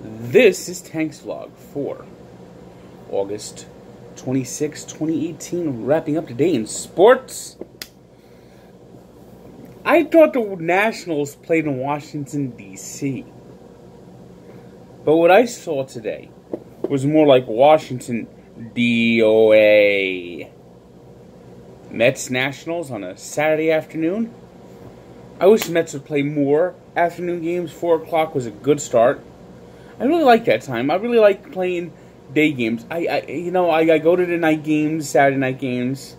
This is Tank's Vlog for August 26, 2018, wrapping up today in sports. I thought the Nationals played in Washington, D.C. But what I saw today was more like Washington, DOA. Mets Nationals on a Saturday afternoon. I wish the Mets would play more afternoon games. 4 o'clock was a good start. I really like that time. I really like playing day games. I go to the night games, Saturday night games.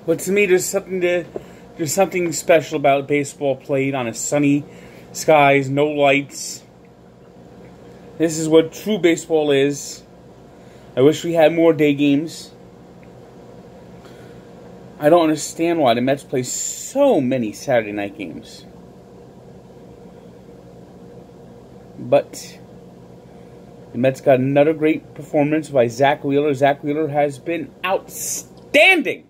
But to me, there's something special about baseball played on a sunny skies, no lights. This is what true baseball is. I wish we had more day games. I don't understand why the Mets play so many Saturday night games. But the Mets got another great performance by Zach Wheeler. Zach Wheeler has been outstanding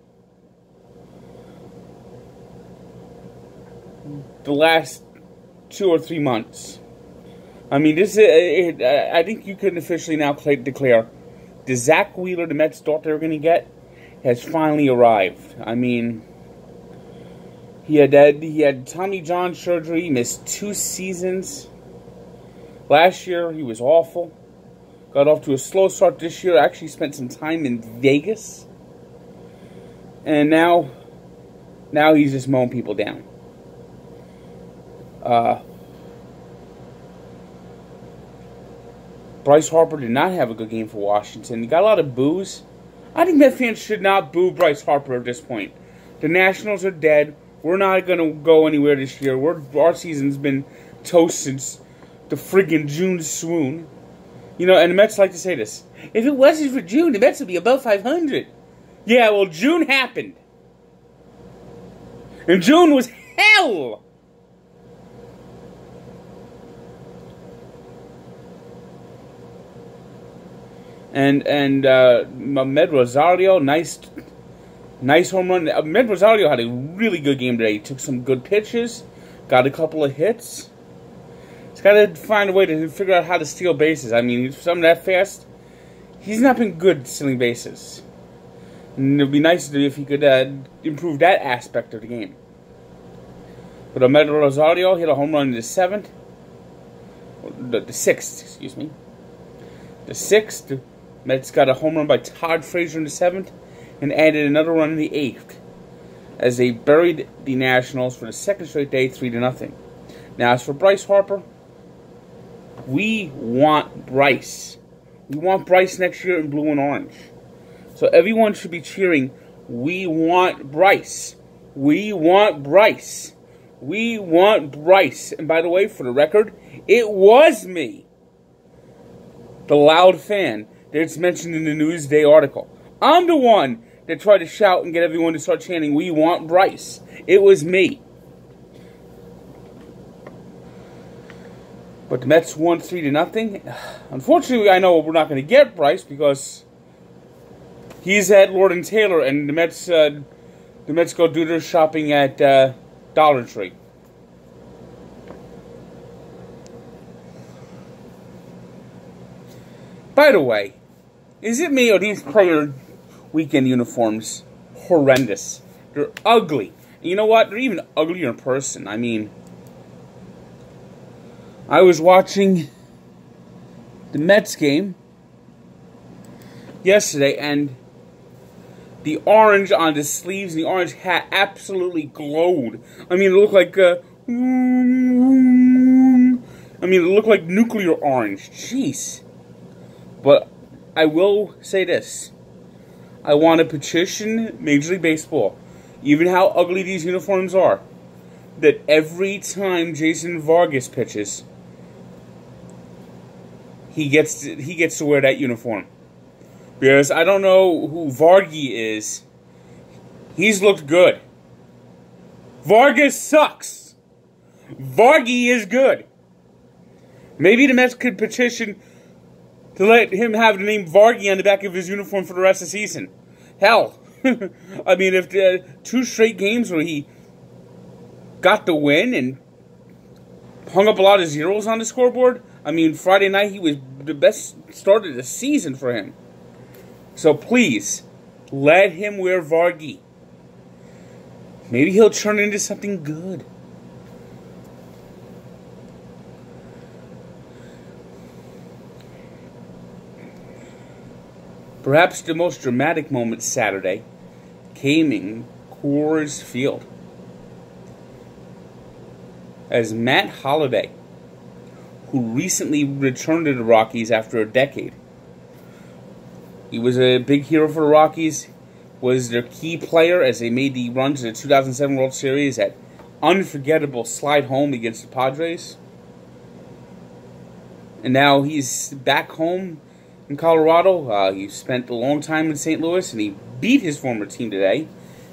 the last 2 or 3 months. I mean, this is, I think you can officially now declare the Zach Wheeler the Mets thought they were going to get has finally arrived. I mean, he had Tommy John surgery, missed 2 seasons. Last year, he was awful. Got off to a slow start this year. Actually spent some time in Vegas. And now he's just mowing people down. Bryce Harper did not have a good game for Washington. He got a lot of boos. I think Met fans should not boo Bryce Harper at this point. The Nationals are dead. We're not going to go anywhere this year. Our season's been toast since the friggin' June swoon. You know, and the Mets like to say this. If it wasn't for June, the Mets would be above 500. Yeah, well, June happened. And June was hell. And Med Rosario, nice home run. Med Rosario had a really good game today. He took some good pitches, got a couple of hits. He's got to find a way to figure out how to steal bases. I mean, something that fast, he's not been good stealing bases. And it would be nice if he could improve that aspect of the game. But Med Rosario hit a home run in the 7th. The 6th, excuse me. The 6th. Mets got a home run by Todd Frazier in the 7th and added another run in the 8th as they buried the Nationals for the 2nd straight day, 3-0. Now, as for Bryce Harper, we want Bryce. We want Bryce next year in blue and orange. So everyone should be cheering, we want Bryce. We want Bryce. We want Bryce. And by the way, for the record, it was me, the loud fan, that's mentioned in the Newsday article. I'm the one that tried to shout and get everyone to start chanting, we want Bryce. It was me. But the Mets won 3-0. Unfortunately, I know we're not going to get Bryce because he's at Lord & Taylor, and the Mets go do their shopping at Dollar Tree. By the way, is it me or these player weekend uniforms horrendous? They're ugly. And you know what? They're even uglier in person. I mean, I was watching the Mets game yesterday, and the orange on the sleeves and the orange hat absolutely glowed. I mean, it looked like nuclear orange. Jeez. But I will say this. I want to petition Major League Baseball, even how ugly these uniforms are, that every time Jason Vargas pitches, he gets to wear that uniform. Because I don't know who Vargy is. He's looked good. Vargas sucks. Vargy is good. Maybe the Mets could petition to let him have the name Vargy on the back of his uniform for the rest of the season. Hell, I mean, if 2 straight games where he got the win and hung up a lot of zeros on the scoreboard. I mean, Friday night, he was the best start of the season for him. So please, let him wear Vargy. Maybe he'll turn into something good. Perhaps the most dramatic moment Saturday came in Coors Field, as Matt Holliday, who recently returned to the Rockies after a decade. He was a big hero for the Rockies, was their key player as they made the run to the 2007 World Series, that unforgettable slide home against the Padres. And now he's back home in Colorado. He spent a long time in St. Louis, and he beat his former team today.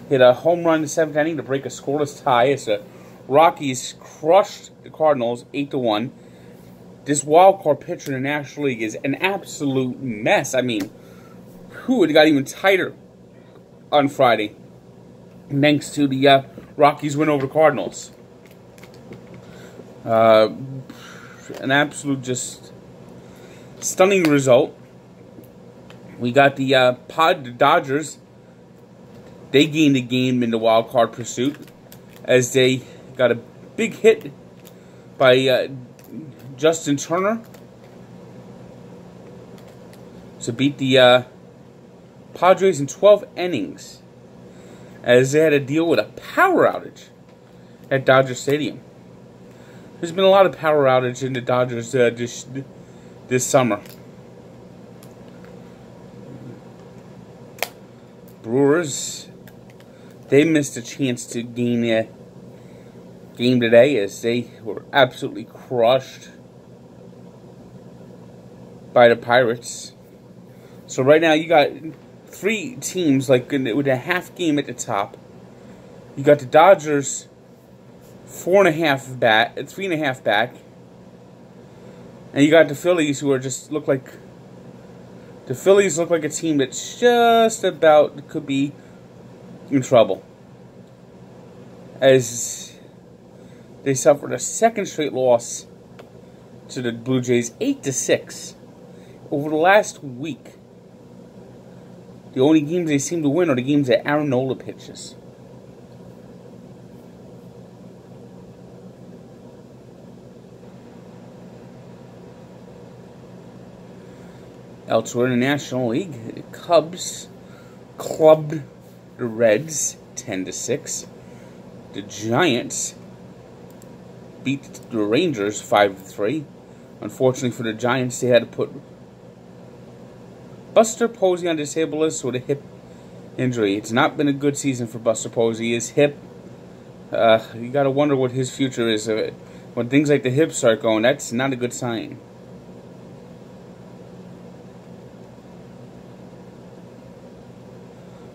Hit a home run in the 7th inning to break a scoreless tie as the Rockies crushed the Cardinals 8-1. This wild card pitcher in the National League is an absolute mess. I mean, it got even tighter on Friday, thanks to the Rockies win over the Cardinals. An absolute just stunning result. We got the Dodgers. They gained the game in the wild card pursuit as they got a big hit by Justin Turner to beat the Padres in 12 innings, as they had to deal with a power outage at Dodger Stadium. There's been a lot of power outage in the Dodgers this summer. Brewers, they missed a chance to gain a game today as they were absolutely crushed by the Pirates. So right now you got 3 teams like with a half game at the top. You got the Dodgers 3.5 back, and you got the Phillies, who are just look like a team that's just about could be in trouble, as they suffered a second straight loss to the Blue Jays, 8-6 over the last week. The only games they seem to win are the games that Aaron Nola pitches. Elsewhere in the National League, the Cubs clubbed the Reds 10-6. The Giants beat the Rangers 5-3. Unfortunately for the Giants, they had to put Buster Posey on disabled list with a hip injury. It's not been a good season for Buster Posey. His hip, you got to wonder what his future is. When things like the hip start going, that's not a good sign.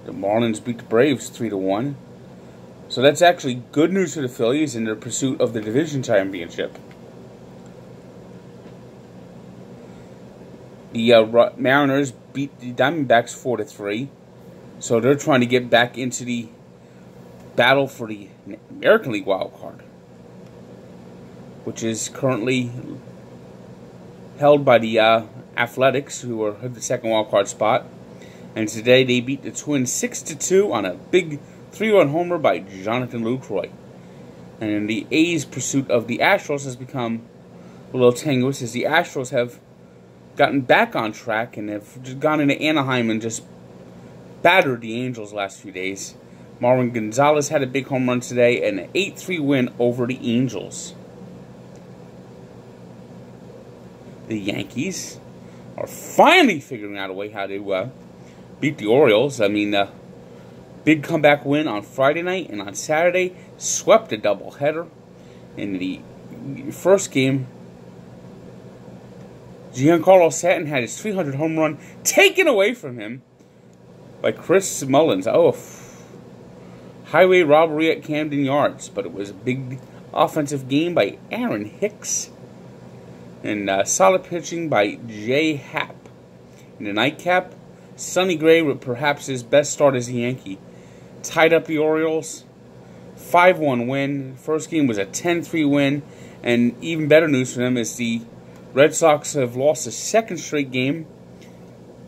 The Marlins beat the Braves 3-1. So that's actually good news for the Phillies in their pursuit of the division championship. The Mariners beat the Diamondbacks 4-3. So they're trying to get back into the battle for the American League wild card, which is currently held by the Athletics, who are the second wild card spot. And today they beat the Twins 6-2 on a big 3-run homer by Jonathan Lucroy. And the A's pursuit of the Astros has become a little tenuous, as the Astros have gotten back on track and have just gone into Anaheim and just battered the Angels last few days. Marwin Gonzalez had a big home run today and an 8-3 win over the Angels. The Yankees are finally figuring out a way how to beat the Orioles. I mean, big comeback win on Friday night, and on Saturday swept a doubleheader. In the first game, Giancarlo Stanton had his 300 home run taken away from him by Chris Mullins. Highway robbery at Camden Yards, but it was a big offensive game by Aaron Hicks, and solid pitching by Jay Happ. In the nightcap, Sonny Gray, with perhaps his best start as a Yankee, tied up the Orioles. 5-1 win. First game was a 10-3 win, And even better news for them is the Red Sox have lost a second straight game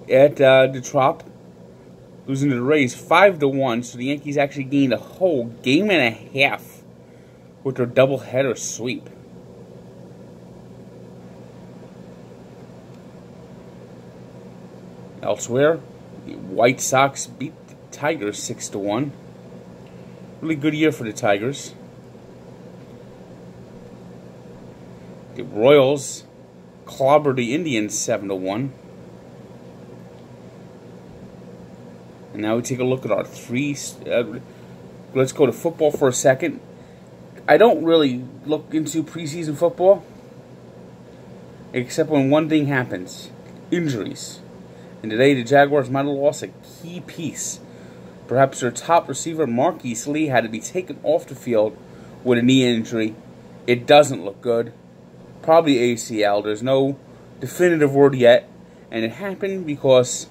at Detroit, losing to the Rays 5-1. So the Yankees actually gained a whole game and a half with their doubleheader sweep. Elsewhere, the White Sox beat the Tigers 6-1. Really good year for the Tigers. The Royals clobbered the Indians 7-1. And now we take a look at our let's go to football for a second. I don't really look into preseason football, except when one thing happens: injuries. And today the Jaguars might have lost a key piece. Perhaps their top receiver, Marquise Lee, had to be taken off the field with a knee injury. It doesn't look good. Probably ACL. There's no definitive word yet. And it happened because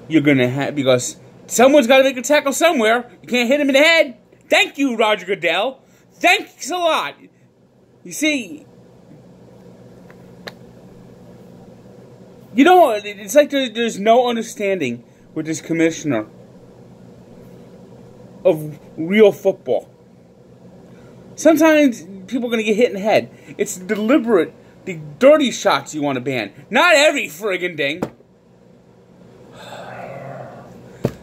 because someone's got to make a tackle somewhere. You can't hit him in the head. Thank you, Roger Goodell. Thanks a lot. You see, it's like there's no understanding with this commissioner of real football. Sometimes people are going to get hit in the head. It's deliberate, the dirty shots you want to ban. Not every friggin' thing.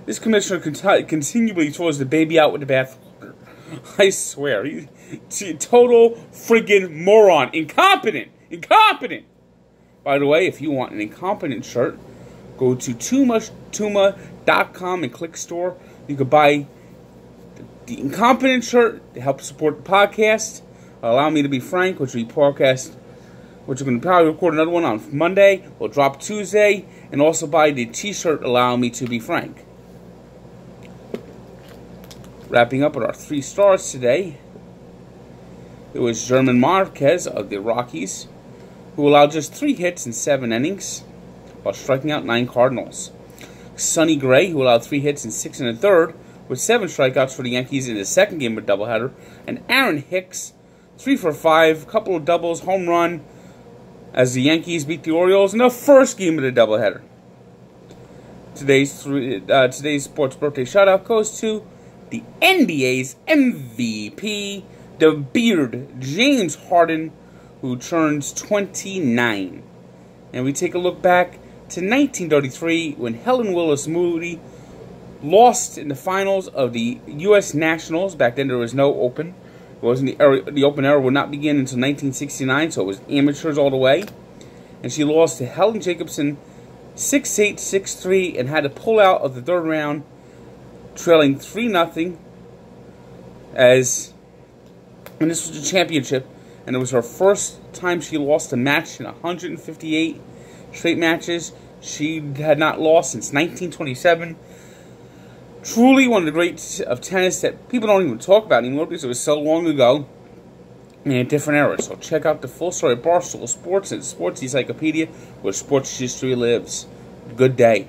This commissioner continually throws the baby out with the bathwater. I swear. He's a total friggin' moron. Incompetent. Incompetent. By the way, if you want an incompetent shirt, go to tuma.com and click store. You can buy the incompetent shirt to help support the podcast. Allow me to be frank, which we podcast, which we're going to probably record another one on Monday. We'll drop Tuesday, and also buy the t-shirt Allow Me to Be Frank. Wrapping up with our 3 stars today, it was German Marquez of the Rockies, who allowed just 3 hits in 7 innings, while striking out 9 Cardinals. Sonny Gray, who allowed 3 hits in 6 1/3, with 7 strikeouts for the Yankees in the second game of doubleheader. And Aaron Hicks, 3 for 5, couple of doubles, home run, as the Yankees beat the Orioles in the first game of the doubleheader. Today's sports birthday shout-out goes to the NBA's MVP, the Beard, James Harden, who turns 29. And we take a look back to 1933 when Helen Wills-Moody lost in the finals of the U.S. Nationals. Back then there was no Open. It wasn't the Open era would not begin until 1969, so it was amateurs all the way. And she lost to Helen Jacobson 6-8, 6-3, and had to pull out of the 3rd round, trailing 3-0. And this was the championship, and it was her first time she lost a match in 158 straight matches. She had not lost since 1927. Truly one of the greats of tennis that people don't even talk about anymore because it was so long ago in a different era. So check out the full story of Barstool Sports and Sports Encyclopedia, where sports history lives. Good day.